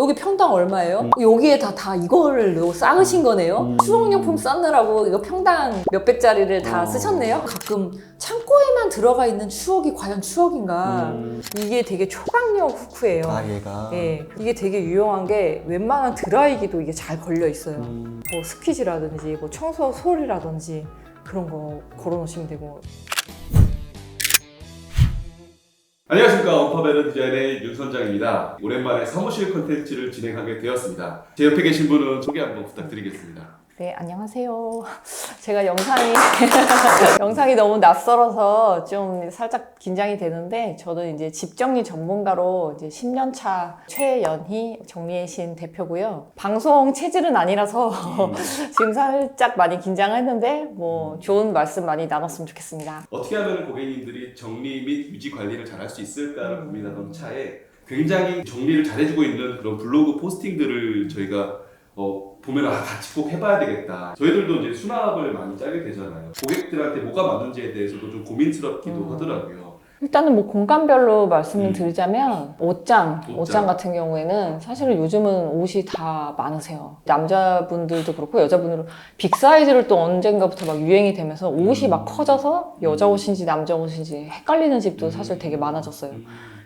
여기 평당 얼마예요? 여기에 다 이거를 쌓으신 거네요? 수영용품 쌓느라고 이거 평당 몇백짜리를 다 쓰셨네요? 가끔 창고에만 들어가 있는 추억이 과연 추억인가? 이게 되게 초강력 후크예요. 아, 얘가. 예, 이게 되게 유용한 게 웬만한 드라이기도 이게 잘 걸려 있어요. 뭐 스퀴즈라든지 뭐 청소 솔이라든지 그런 거 걸어 놓으시면 되고. 안녕하십니까. 원파베더 디자인의 윤선장입니다. 오랜만에 사무실 컨텐츠를 진행하게 되었습니다. 제 옆에 계신 분은 소개 한번 부탁드리겠습니다. 네, 안녕하세요. 제가 영상이 너무 낯설어서 좀 살짝 긴장이 되는데, 저는 이제 집 정리 전문가로 이제 10년차 최연희 정리의 대표고요. 방송 체질은 아니라서 지금 살짝 많이 긴장했는데, 뭐 좋은 말씀 많이 나눴으면 좋겠습니다. 어떻게 하면 고객님들이 정리 및 유지 관리를 잘할 수 있을까를 고민하던 차에 굉장히 정리를 잘해주고 있는 그런 블로그 포스팅들을 저희가 보면 같이 꼭 해봐야 되겠다. 저희들도 이제 수납을 많이 짜게 되잖아요. 고객들한테 뭐가 맞는지에 대해서도 좀 고민스럽기도 하더라고요. 일단은 뭐 공간별로 말씀을 드리자면 옷장 같은 경우에는 사실은 요즘은 옷이 다 많으세요. 남자분들도 그렇고 여자분들은 빅 사이즈를 또 언젠가부터 막 유행이 되면서 옷이 막 커져서 여자 옷인지 남자 옷인지 헷갈리는 집도 사실 되게 많아졌어요.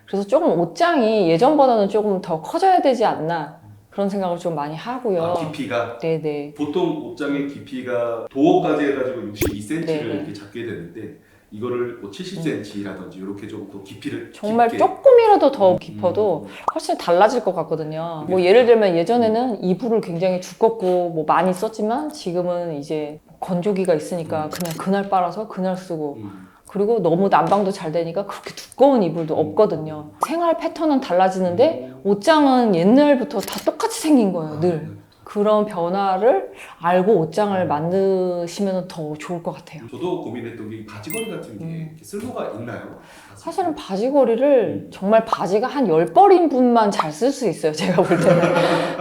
그래서 조금 옷장이 예전보다는 조금 더 커져야 되지 않나 그런 생각을 좀 많이 하고요. 아, 깊이가? 네네. 보통 옷장의 깊이가 도어까지 해가지고 62cm를 네네. 이렇게 잡게 되는데 이거를 뭐 70cm라든지 이렇게 좀 더 깊이를 정말 깊게. 조금이라도 더 깊어도 훨씬 달라질 것 같거든요. 뭐 예를 들면 예전에는 이불을 굉장히 두껍고 뭐 많이 썼지만 지금은 이제 건조기가 있으니까 그냥 그날 빨아서 그날 쓰고, 그리고 너무 난방도 잘 되니까 그렇게 두꺼운 이불도 없거든요. 생활 패턴은 달라지는데 옷장은 옛날부터 다 똑같이 생긴 거예요, 늘. 그런 변화를 알고 옷장을 만드시면 더 좋을 것 같아요. 저도 고민했던 게 바지걸이 같은 게 이렇게 쓸모가 있나요? 사실은 바지걸이를 정말 바지가 한 10벌인 분만 잘 쓸 수 있어요, 제가 볼 때는.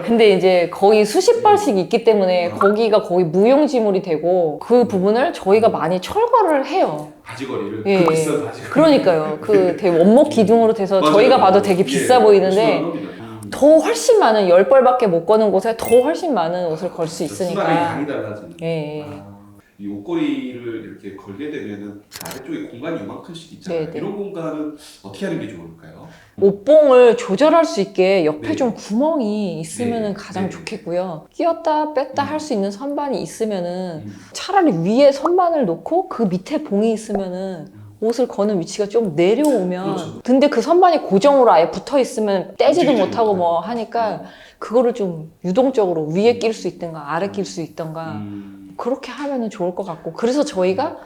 근데 이제 거의 수십 벌씩 있기 때문에 거기가 거의 무용지물이 되고, 그 부분을 저희가 많이 철거를 해요. 바지걸이를? 예, 그 비싼 바지걸이. 그러니까요. 그 되게 원목 기둥으로 돼서 맞아요. 저희가 봐도 되게 비싸 예, 보이는데, 수납합니다. 더 훨씬 많은 10벌밖에 못 거는 곳에 더 훨씬 많은 옷을 걸 수 수납의 있으니까. 양이 달라지는. 예. 이 옷걸이를 이렇게 걸게 되면은 아래쪽에 공간이 이만큼씩 있잖아요. 네네. 이런 공간은 어떻게 하는 게 좋을까요? 옷봉을 조절할 수 있게 옆에 네. 좀 구멍이 있으면은 네. 가장 네. 좋겠고요. 끼웠다 뺐다 할 수 있는 선반이 있으면은 차라리 위에 선반을 놓고 그 밑에 봉이 있으면은 옷을 거는 위치가 좀 내려오면, 그렇죠. 근데 그 선반이 고정으로 아예 붙어 있으면 떼지도 움직이지 못하고 뭐 못하고. 하니까 그거를 좀 유동적으로 위에 낄 수 있던가 아래 낄 수 있던가 그렇게 하면은 좋을 것 같고, 그래서 저희가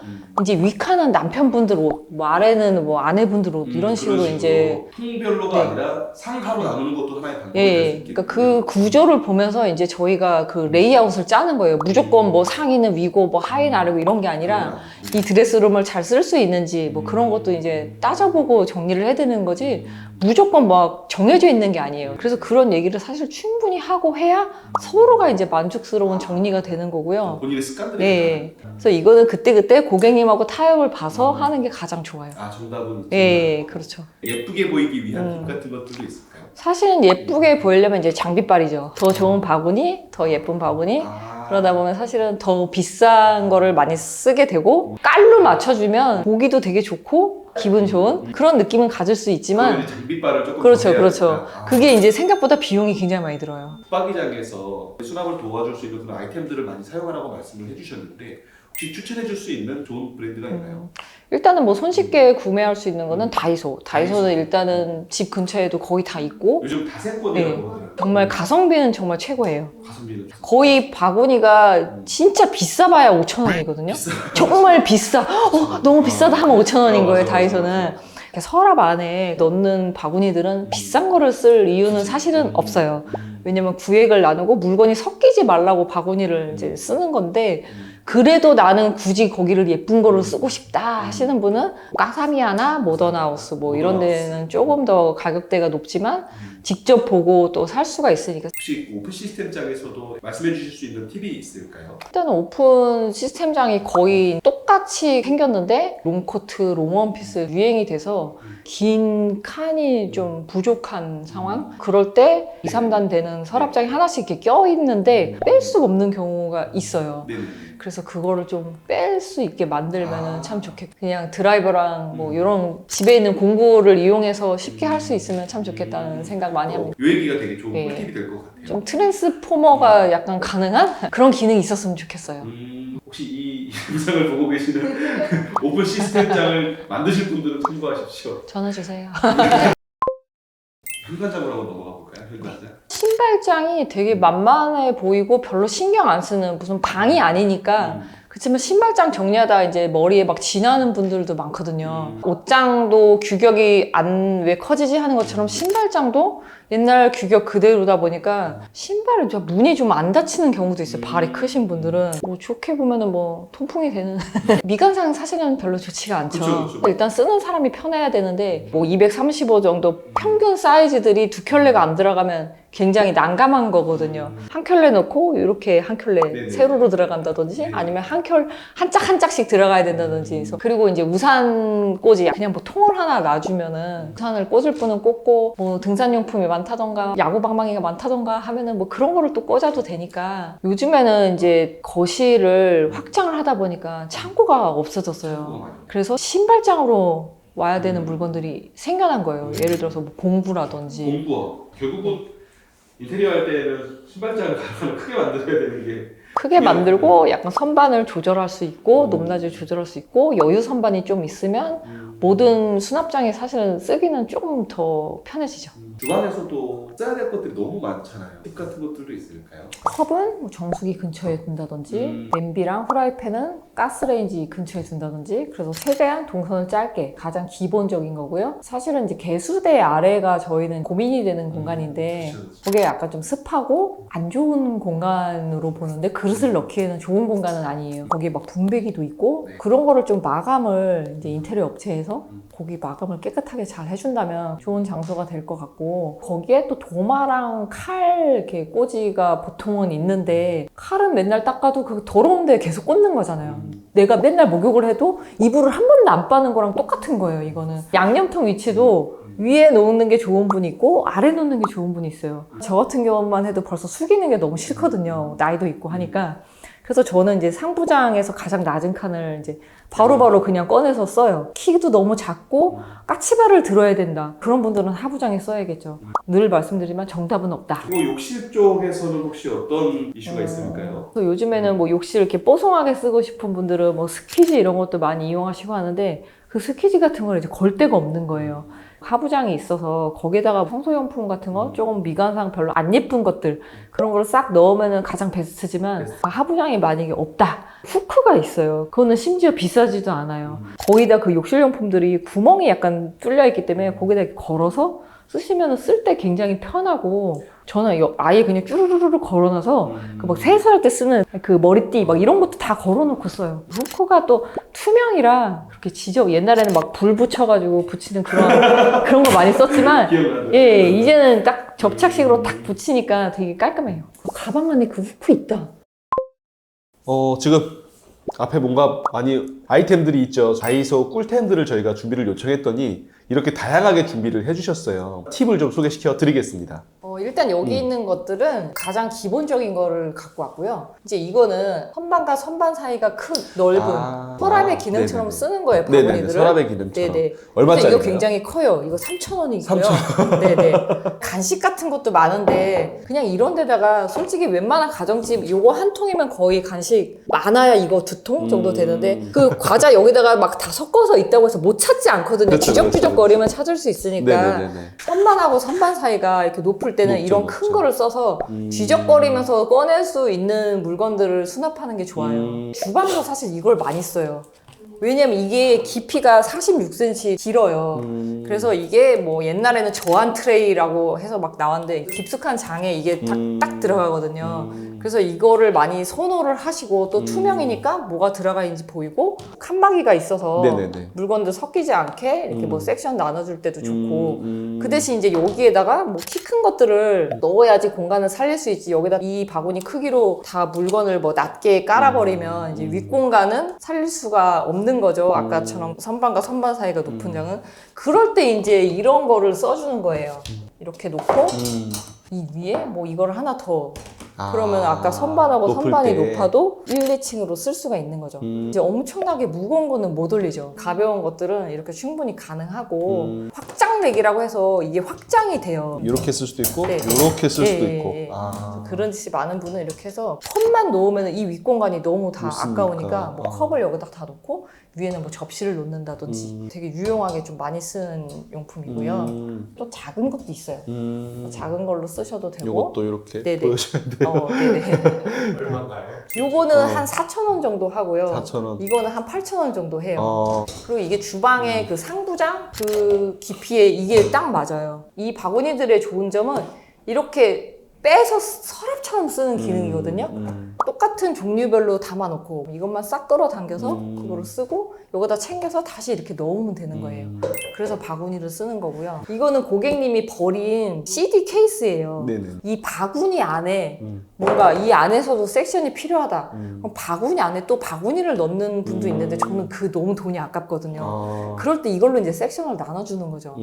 이제 위칸은 남편분들 옷, 뭐 아래는 뭐 아내분들 옷 이런 식으로 이제 통별로가 네. 아니라 상하로 나누는 것도 하나의 방법이 예, 될 수 있겠네요. 그러니까 그 구조를 보면서 이제 저희가 그 레이아웃을 짜는 거예요. 무조건 뭐 상의는 위고 뭐 하의는 아래고 이런 게 아니라 이 드레스룸을 잘 쓸 수 있는지 뭐 그런 것도 이제 따져보고 정리를 해야 되는 거지, 무조건 막 정해져 있는 게 아니에요. 그래서 그런 얘기를 사실 충분히 하고 해야 서로가 이제 만족스러운 정리가 되는 거고요. 본인의 습관들이. 예. 그래서 이거는 그때그때 고객님하고 타협을 봐서 하는 게 가장 좋아요. 아, 정답은. 예, 그렇죠. 예쁘게 보이기 위한 팁 같은 것들도 있을까요? 사실은 예쁘게 보이려면 이제 장비빨이죠. 더 좋은 바구니, 더 예쁜 바구니. 그러다 보면 사실은 더 비싼 거를 많이 쓰게 되고, 깔로 맞춰주면 보기도 되게 좋고 기분 좋은 그런 느낌은 가질 수 있지만, 장비빨을 조금 그렇죠, 더 해야 그렇죠. 되니까. 그게 이제 생각보다 비용이 굉장히 많이 들어요. 붙박이장에서 수납을 도와줄 수 있는 그런 아이템들을 많이 사용하라고 말씀을 해주셨는데, 혹시 추천해줄 수 있는 좋은 브랜드가 있나요? 일단은 뭐 손쉽게 구매할 수 있는 거는 다이소. 다이소는 일단은 집 근처에도 거의 다 있고, 요즘 다세권이라고 네. 하더라고요. 정말 가성비는 정말 최고예요. 가성비는 좋습니다. 거의 바구니가 진짜 비싸봐야 5,000원이거든요. 정말 비싸. 너무 비싸다 하면 5,000원인 거예요, 다이소는. 서랍 안에 넣는 바구니들은 비싼 거를 쓸 이유는 사실은 없어요. 왜냐면 구획을 나누고 물건이 섞이지 말라고 바구니를 이제 쓰는 건데, 그래도 나는 굳이 거기를 예쁜 거를 쓰고 싶다 하시는 분은 까사미아나 모던하우스 뭐 이런 데는 조금 더 가격대가 높지만 직접 보고 또 살 수가 있으니까. 혹시 오픈 시스템장에서도 말씀해 주실 수 있는 팁이 있을까요? 일단은 오픈 시스템장이 거의 똑같이 생겼는데 롱코트, 롱원피스 유행이 돼서 긴 칸이 좀 부족한 상황? 그럴 때 2, 3단 되는 서랍장이 하나씩 이렇게 껴있는데 뺄 수가 없는 경우가 있어요. 네네. 그래서 그거를 좀 뺄 수 있게 만들면 참 좋겠고, 그냥 드라이버랑 뭐 이런 집에 있는 공구를 이용해서 쉽게 할 수 있으면 참 좋겠다는 생각 많이 합니다. 요 얘기가 되게 좋은 네. 꿀팁이 될 것 같아요. 좀 트랜스포머가 약간 가능한 그런 기능이 있었으면 좋겠어요. 혹시 이 영상을 보고 계시는 오픈 시스템장을 만드실 분들은 참고하십시오. 전화 주세요. 현관장으로 한번 넘어가 볼까요? 현관장. 신발장이 되게 만만해 보이고 별로 신경 안 쓰는 무슨 방이 아니니까. 그렇지만 신발장 정리하다 이제 머리에 막 지나는 분들도 많거든요. 옷장도 규격이 안 왜 커지지 하는 것처럼 신발장도 옛날 규격 그대로다 보니까 신발을 문이 좀 안 닫히는 경우도 있어요. 발이 크신 분들은. 뭐 좋게 보면은 뭐 통풍이 되는 미관상 사실은 별로 좋지가 않죠. 그쵸. 일단 쓰는 사람이 편해야 되는데 뭐 235 정도 평균 사이즈들이 두 켤레가 안 들어가면 굉장히 난감한 거거든요. 한 켤레 넣고 이렇게 한 켤레 네네. 세로로 들어간다든지 아니면 한 짝 한 짝씩 들어가야 된다든지 해서. 그리고 이제 우산 꽂이 그냥 뭐 통을 하나 놔주면은 우산을 꽂을 분은 꽂고 뭐 등산용품이 많다던가 야구 방망이가 많다던가 하면은 뭐 그런 거를 또 꽂아도 되니까. 요즘에는 이제 거실을 확장을 하다 보니까 창고가 없어졌어요. 그래서 신발장으로 와야 되는 물건들이 생겨난 거예요. 예를 들어서 뭐 공구라든지. 공구업. 결국은 인테리어 할 때는 신발장을 가능하면 크게 만들어야 되는 게 크게 만들고 약간 선반을 조절할 수 있고 높낮이를 조절할 수 있고 여유 선반이 좀 있으면 모든 수납장이 사실은 쓰기는 조금 더 편해지죠. 주방에서도 써야 될 것들이 너무 많잖아요. 팁 같은 것들도 있을까요? 컵은 뭐 정수기 근처에 둔다든지 냄비랑 후라이팬은 가스레인지 근처에 둔다든지. 그래서 최대한 동선을 짧게, 가장 기본적인 거고요. 사실은 이제 개수대 아래가 저희는 고민이 되는 공간인데 그렇죠. 그게 약간 좀 습하고 안 좋은 공간으로 보는데 그릇을 넣기에는 좋은 공간은 아니에요. 거기에 막 분배기도 있고 네. 그런 거를 좀 마감을 이제 인테리어 업체에서 거기 마감을 깨끗하게 잘 해준다면 좋은 장소가 될 것 같고, 거기에 또 도마랑 칼 이렇게 꽂이가 보통은 있는데 칼은 맨날 닦아도 그 더러운 데 계속 꽂는 거잖아요. 내가 맨날 목욕을 해도 이불을 한 번도 안 빠는 거랑 똑같은 거예요. 이거는 양념통 위치도 위에 놓는 게 좋은 분이 있고 아래 놓는 게 좋은 분이 있어요. 저 같은 경우만 해도 벌써 숙이는 게 너무 싫거든요. 나이도 있고 하니까. 그래서 저는 이제 상부장에서 가장 낮은 칸을 이제 바로바로 그냥 꺼내서 써요. 키도 너무 작고 까치발을 들어야 된다. 그런 분들은 하부장에 써야겠죠. 늘 말씀드리지만 정답은 없다. 그리고 욕실 쪽에서는 혹시 어떤 이슈가 있을까요? 그래서 요즘에는 뭐 욕실 이렇게 뽀송하게 쓰고 싶은 분들은 뭐 스키지 이런 것도 많이 이용하시고 하는데 그 스키지 같은 걸 이제 걸 데가 없는 거예요. 하부장이 있어서 거기에다가 청소용품 같은 거 조금 미관상 별로 안 예쁜 것들 그런 걸 싹 넣으면 가장 베스트지만 하부장이 만약에 없다. 후크가 있어요. 그거는 심지어 비싸지도 않아요. 거기다 그 욕실용품들이 구멍이 약간 뚫려 있기 때문에 거기다 이렇게 걸어서 쓰시면 쓸 때 굉장히 편하고, 저는 아예 그냥 쭈루루루 걸어놔서 그 막 세수할 때 쓰는 그 머리띠 막 이런 것도 다 걸어놓고 써요. 후크가 또 투명이라 그렇게 옛날에는 막 불 붙여가지고 붙이는 그런 거 많이 썼지만 기억나요? 예, 이제는 딱 접착식으로 딱 붙이니까 되게 깔끔해요. 가방 안에 그 후크 있다. 지금 앞에 뭔가 많이 아이템들이 있죠. 다이소 꿀템들을 저희가 준비를 요청했더니 이렇게 다양하게 준비를 해주셨어요. 팁을 좀 소개시켜 드리겠습니다. 일단 여기 있는 것들은 가장 기본적인 거를 갖고 왔고요. 이제 이거는 선반과 선반 사이가 넓은 서랍의 기능처럼 네네네. 쓰는 거예요, 네네, 바구니들을. 서랍의 기능처럼. 네네. 얼마짜리예요? 이거 굉장히 커요. 이거 3,000원이고요. 네네. 간식 같은 것도 많은데 그냥 이런 데다가 솔직히 웬만한 가정집 요거 한 통이면 거의 간식 많아야 이거 2통 정도 되는데 그 과자 여기다가 막 다 섞어서 있다고 해서 못 찾지 않거든요. 그렇죠, 뒤적뒤적 거리면 찾을 수 있으니까. 네네네. 선반하고 선반 사이가 이렇게 높을 때는 높죠, 이런 큰 거를 써서 뒤적거리면서 꺼낼 수 있는 물건들을 수납하는 게 좋아요. 주방도 사실 이걸 많이 써요. 왜냐면 이게 깊이가 46cm 길어요. 그래서 이게 뭐 옛날에는 저한 트레이라고 해서 막 나왔는데 깊숙한 장에 이게 딱 들어가거든요. 그래서 이거를 많이 선호를 하시고 또 투명이니까 뭐가 들어가 있는지 보이고 칸막이가 있어서 네네네. 물건들 섞이지 않게 이렇게 뭐 섹션 나눠줄 때도 좋고 그 대신 이제 여기에다가 뭐 키 큰 것들을 넣어야지 공간을 살릴 수 있지 여기다 이 바구니 크기로 다 물건을 뭐 낮게 깔아버리면 이제 윗공간은 살릴 수가 없는 거죠. 아까처럼 선반과 선반 사이가 높은 장은 그럴 때 이제 이런 거를 써주는 거예요. 이렇게 놓고 이 위에 뭐 이거를 하나 더 그러면 아까 선반하고 높을 선반이 때. 높아도 1, 2층으로 쓸 수가 있는 거죠. 이제 엄청나게 무거운 거는 못 올리죠. 가벼운 것들은 이렇게 충분히 가능하고 확장렉이라고 해서 이게 확장이 돼요. 이렇게 쓸 수도 있고 네. 이렇게 쓸 수도 예, 있고. 예, 예. 아. 그런 짓이 많은 분은 이렇게 해서 컵만 놓으면 이 윗공간이 너무 다 좋습니까? 아까우니까 뭐 아. 컵을 여기다 다 놓고 위에는 뭐 접시를 놓는다든지 되게 유용하게 좀 많이 쓰는 용품이고요. 또 작은 것도 있어요. 작은 걸로 쓰셔도 되고. 요것도 이렇게 네네. 보여줘야 돼요. 네네. 얼마인가요? 요거는 한 4,000원 정도 하고요. 4,000원. 이거는 한 8,000원 정도 해요. 어, 그리고 이게 주방의 그 상부장 그 깊이에 이게 딱 맞아요. 이 바구니들의 좋은 점은 이렇게 빼서 서랍처럼 쓰는 기능이거든요. 똑같은 종류별로 담아놓고 이것만 싹 끌어당겨서 그거를 쓰고 여기다 챙겨서 다시 이렇게 넣으면 되는 거예요. 그래서 바구니를 쓰는 거고요. 이거는 고객님이 버린 CD 케이스예요. 네네. 이 바구니 안에 뭔가 이 안에서도 섹션이 필요하다. 그럼 바구니 안에 또 바구니를 넣는 분도 있는데 저는 그 너무 돈이 아깝거든요. 아. 그럴 때 이걸로 이제 섹션을 나눠주는 거죠.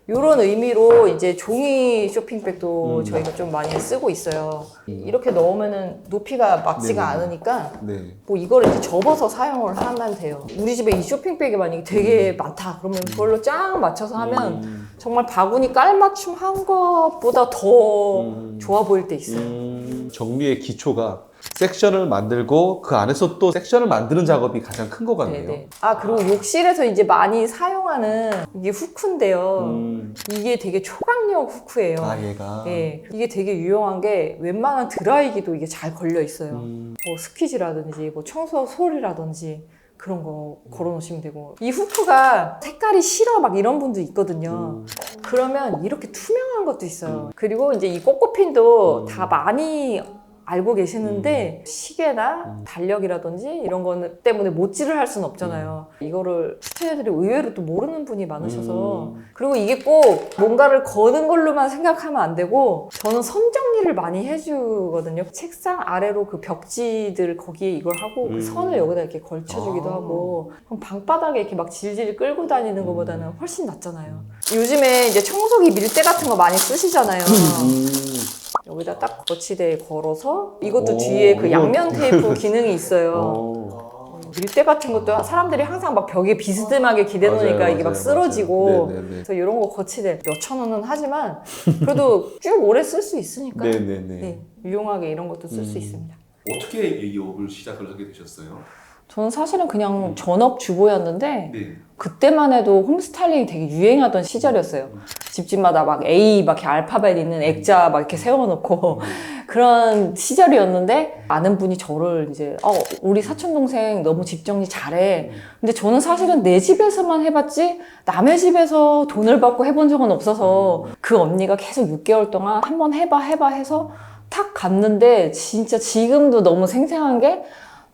이런 의미로 이제 종이 쇼핑백도 저희가 좀 많이 쓰고 있어요. 이렇게 넣으면은 높이가 맞지가 네네. 않으니까 네. 뭐 이거를 이제 접어서 사용을 하면 돼요. 우리 집에 이 쇼핑백이 만약에 되게 많다 그러면 그걸로 쫙 맞춰서 하면 정말 바구니 깔맞춤 한 것보다 더 좋아 보일 때 있어요. 정리의 기초가 섹션을 만들고 그 안에서 또 섹션을 만드는 작업이 가장 큰 것 같네요. 네네. 아 그리고 욕실에서 이제 많이 사용하는 이게 후크인데요. 이게 되게 초강력 후크예요. 아, 얘가. 예, 이게 되게 유용한 게 웬만한 드라이기도 이게 잘 걸려 있어요. 뭐 스퀴즈라든지 뭐 청소 솔이라든지 그런 거 걸어놓으시면 되고 이 후크가 색깔이 싫어 막 이런 분도 있거든요. 그러면 이렇게 투명한 것도 있어요. 그리고 이제 이 꼬꼬핀도 다 많이 알고 계시는데 시계나 달력이라든지 이런 거 때문에 못질을 할 수는 없잖아요. 이거를 시청자들이 의외로 또 모르는 분이 많으셔서 그리고 이게 꼭 뭔가를 거는 걸로만 생각하면 안 되고 저는 선 정리를 많이 해주거든요. 책상 아래로 그 벽지들 거기에 이걸 하고 그 선을 여기다 이렇게 걸쳐주기도 하고 그럼 방바닥에 이렇게 막 질질 끌고 다니는 것보다는 훨씬 낫잖아요. 요즘에 이제 청소기 밀대 같은 거 많이 쓰시잖아요. 여기다 딱 거치대에 걸어서 이것도 오, 뒤에 그 이거- 양면 테이프 기능이 있어요. 어. 밀대 같은 것도 사람들이 항상 막 벽에 비스듬하게 기대놓으니까 맞아요, 이게 막 맞아요, 쓰러지고 맞아요. 네네네. 그래서 이런 거 거치대 몇천 원은 하지만 그래도 쭉 오래 쓸 수 있으니까 네네네. 네, 유용하게 이런 것도 쓸 수 있습니다. 어떻게 이 업을 시작을 하게 되셨어요? 저는 사실은 그냥 전업 주부였는데 네. 그때만 해도 홈스타일링이 되게 유행하던 시절이었어요. 집집마다 막 A 막 이렇게 알파벳 있는 액자 막 이렇게 세워놓고 그런 시절이었는데 아는 분이 저를 이제 우리 사촌 동생 너무 집 정리 잘해. 근데 저는 사실은 내 집에서만 해봤지 남의 집에서 돈을 받고 해본 적은 없어서 그 언니가 계속 6개월 동안 한번 해봐 해서 탁 갔는데 진짜 지금도 너무 생생한 게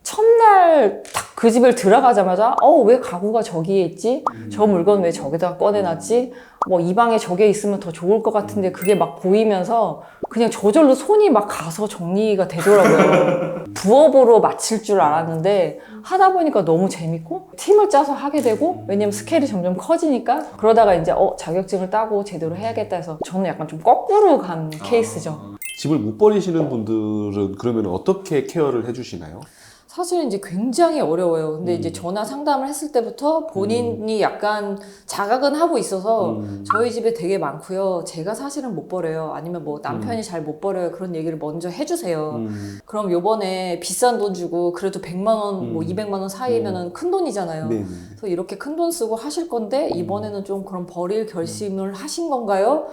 첫날 딱 그 집을 들어가자마자 왜 가구가 저기에 있지? 저 물건 왜 저기다 꺼내놨지? 뭐 이 방에 저게 있으면 더 좋을 것 같은데 그게 막 보이면서 그냥 저절로 손이 막 가서 정리가 되더라고요. 부업으로 마칠 줄 알았는데 하다 보니까 너무 재밌고 팀을 짜서 하게 되고 왜냐면 스케일이 점점 커지니까 그러다가 이제 자격증을 따고 제대로 해야겠다 해서 저는 약간 좀 거꾸로 간 케이스죠. 집을 못 버리시는 분들은 그러면 어떻게 케어를 해주시나요? 사실 이제 굉장히 어려워요. 근데 이제 전화 상담을 했을 때부터 본인이 약간 자각은 하고 있어서 저희 집에 되게 많고요. 제가 사실은 못 버려요. 아니면 뭐 남편이 잘 못 버려요. 그런 얘기를 먼저 해주세요. 그럼 요번에 비싼 돈 주고 그래도 100만 원, 뭐 200만 원 사이면은 큰 돈이잖아요. 네네. 그래서 이렇게 큰 돈 쓰고 하실 건데 이번에는 좀 그럼 버릴 결심을 하신 건가요?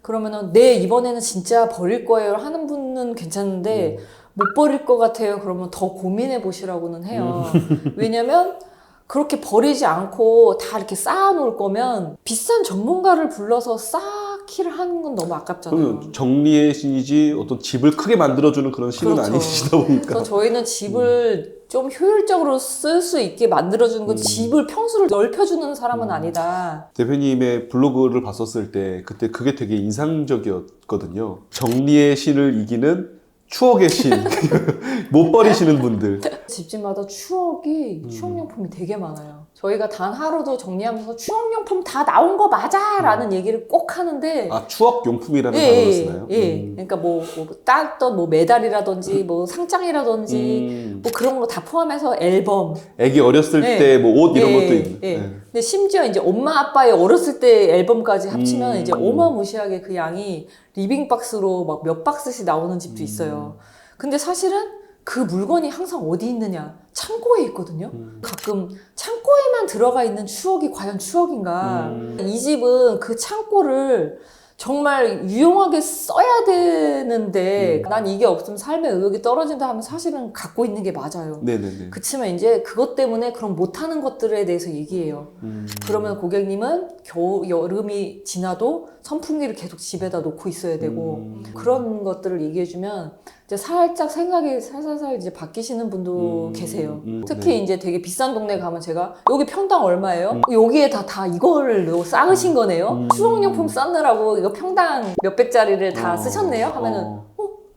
그러면은 네, 이번에는 진짜 버릴 거예요 하는 분은 괜찮은데 못 버릴 것 같아요. 그러면 더 고민해 보시라고는 해요. 왜냐면 그렇게 버리지 않고 다 이렇게 쌓아놓을 거면 비싼 전문가를 불러서 쌓기를 하는 건 너무 아깝잖아요. 그러면 정리의 신이지 어떤 집을 크게 만들어주는 그런 신은 그렇죠. 아니시다 보니까. 그래서 저희는 집을 좀 효율적으로 쓸 수 있게 만들어주는 건 집을 평수를 넓혀주는 사람은 아니다. 대표님의 블로그를 봤었을 때 그때 그게 되게 인상적이었거든요. 정리의 신을 이기는 추억의 신. 못 버리시는 분들. 집집마다 추억용품이 되게 많아요. 저희가 단 하루도 정리하면서 추억용품 다 나온 거 맞아! 라는 얘기를 꼭 하는데 아, 추억용품이라는 단어를 쓰나요? 예. 그러니까 땄던 메달이라든지 상장이라든지 그런 거 다 포함해서 앨범. 애기 어렸을 때 옷 이런 것도 있는. 예. 근데 심지어 이제 엄마 아빠의 어렸을 때 앨범까지 합치면 이제 어마무시하게 그 양이 리빙박스로 막 몇 박스씩 나오는 집도 있어요. 근데 사실은 그 물건이 항상 어디 있느냐? 창고에 있거든요. 가끔 창고에만 들어가 있는 추억이 과연 추억인가? 이 집은 그 창고를 정말 유용하게 써야 되는데 난 이게 없으면 삶의 의욕이 떨어진다 하면 사실은 갖고 있는 게 맞아요. 네네네. 그치만 이제 그것 때문에 그럼 못하는 것들에 대해서 얘기해요. 그러면 고객님은 여름이 지나도 선풍기를 계속 집에다 놓고 있어야 되고 그런 것들을 얘기해주면 이제 살짝 생각이 살살살 이제 바뀌시는 분도 계세요. 특히 네. 이제 되게 비싼 동네 가면 제가 여기 평당 얼마예요? 여기에 다 이거를 쌓으신 거네요? 추억용품 쌓느라고 이거 평당 몇백짜리를 다 쓰셨네요? 하면은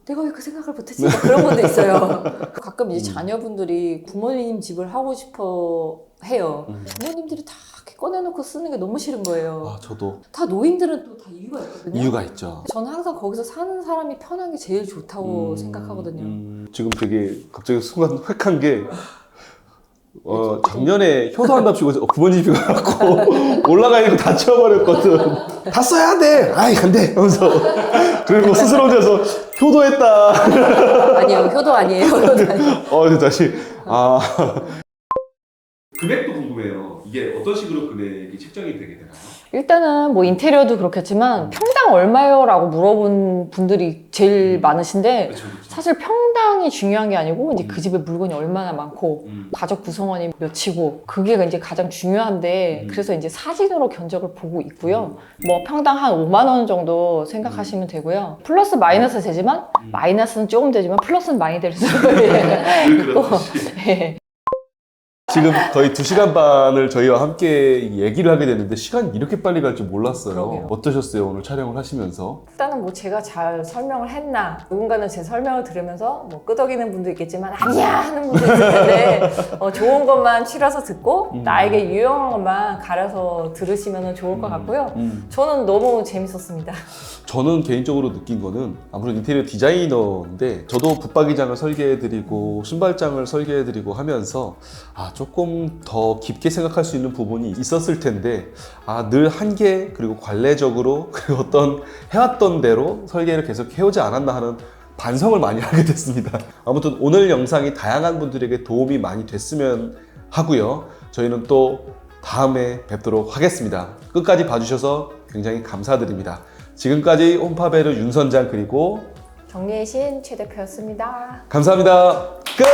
내가 왜 그 생각을 못했지? 그런 분도 있어요. 가끔 이제 자녀분들이 부모님 집을 하고 싶어 해요. 부모님들이 다 이렇게 꺼내놓고 쓰는 게 너무 싫은 거예요. 아, 저도 다 노인들은 또 다 이유가 있거든요. 이유가 있죠. 저는 항상 거기서 사는 사람이 편한 게 제일 좋다고 생각하거든요. 지금 되게 갑자기 순간 획한 게 작년에 효도한답시고 부모님 집에 가고 올라가 있는 거 다 치워버렸거든. 다 써야 돼. 아이 안 돼. 하면서 그리고 스스로 혼자서 효도했다. 아니에요. 효도 아니에요. 효도 아니에요. 다시 금액도 궁금해요. 이게 어떤 식으로 금액이 책정이 되게 되나요? 일단은 인테리어도 그렇겠지만 평당 얼마요? 라고 물어본 분들이 제일 많으신데 그렇죠. 사실 평당이 중요한 게 아니고 이제 그 집에 물건이 얼마나 많고 가족 구성원이 몇이고 그게 이제 가장 중요한데 그래서 이제 사진으로 견적을 보고 있고요. 평당 한 5만 원 정도 생각하시면 되고요. 플러스 마이너스 되지만 마이너스는 조금 되지만 플러스는 많이 될 수 있고 예. 지금 거의 2시간 반을 저희와 함께 얘기를 하게 됐는데 시간이 이렇게 빨리 갈 줄 몰랐어요. 그러게요. 어떠셨어요? 오늘 촬영을 하시면서? 일단은 제가 잘 설명을 했나 누군가는 제 설명을 들으면서 끄덕이는 분도 있겠지만 아니야 하는 분도 있을 텐데 좋은 것만 추려서 듣고 나에게 유용한 것만 가려서 들으시면 좋을 것 같고요. 저는 너무 재밌었습니다. 저는 개인적으로 느낀 거는 아무래도 인테리어 디자이너인데 저도 붙박이장을 설계해드리고 신발장을 설계해드리고 하면서 조금 더 깊게 생각할 수 있는 부분이 있었을 텐데 늘 한계 그리고 관례적으로 그리고 어떤 해왔던 대로 설계를 계속 해오지 않았나 하는 반성을 많이 하게 됐습니다. 아무튼 오늘 영상이 다양한 분들에게 도움이 많이 됐으면 하고요. 저희는 또 다음에 뵙도록 하겠습니다. 끝까지 봐주셔서 굉장히 감사드립니다. 지금까지 홈파베르 윤선장 그리고 정리의 신 최 대표였습니다. 감사합니다. 끝!